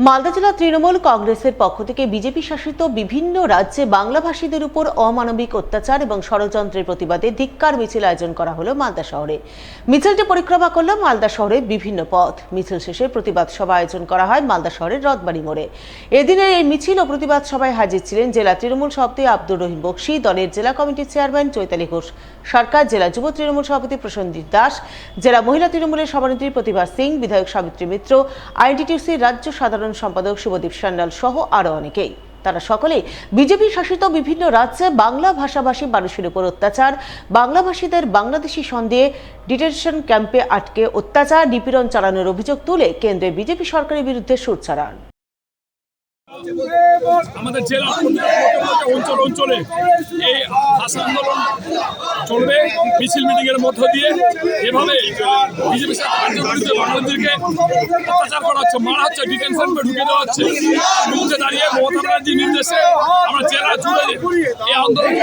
মালদা জেলা তৃণমূল কংগ্রেসের পক্ষ থেকে বিজেপি শাসিত বিভিন্ন রাজ্যে বাংলাভাষীদের উপর অমানবিক অত্যাচার এবং ষড়যন্ত্রের প্রতিবাদে ধিক্কার মিছিল আয়োজন করা হলো মালদা শহরে। মিছিলটি পরিক্রমা করল মালদা শহরের বিভিন্ন পথ। মিছিল শেষে প্রতিবাদ সভা আয়োজন করা হয় মালদা শহরের রথবাড়ি মোড়ে। এদিনের এই মিছিল ও প্রতিবাদ সভায় হাজির ছিলেন জেলা তৃণমূল সভাপতি আব্দুর রহিম বক্সি, দলের জেলা কমিটির চেয়ারম্যান চৈতালি ঘোষ সরকার, জেলা যুব তৃণমূল সভাপতি প্রসেনজিৎ দাস, জেলা মহিলা তৃণমূলের সভানেত্রী প্রতিভা সিং, বিধায়ক সাবিত্রী মিত্র, আইএনটিটিউসির রাজ্য সাধারণ সম্পাদক শুভদীপ সান্যাল সহ আরো অনেকেই। তারা সকলেই বিজেপি শাসিত বিভিন্ন রাজ্যে বাংলা ভাষাভাষী মানুষের উপর অত্যাচার, বাংলাভাষীদের বাংলাদেশি সন্দেহে ডিটেনশন ক্যাম্পে আটকে অত্যাচার নিপীড়ন চালানোর অভিযোগ তুলে কেন্দ্রের বিজেপি সরকারের বিরুদ্ধে সুর ছড়ান। আমাদের জেলা অঞ্চলে এই ভাষা আন্দোলন চলবে মিছিল মিটিং এর মধ্য দিয়ে। এভাবে বিজেপি বিরুদ্ধে বাঙালিদেরকে অত্যাচার করা হচ্ছে, মারা হচ্ছে, ডিটেনশন ঢুকে দেওয়া হচ্ছে। বিরুদ্ধে দাঁড়িয়ে মমতা ব্যানার্জির নির্দেশে আমরা জেলা জুড়ে এই আন্দোলন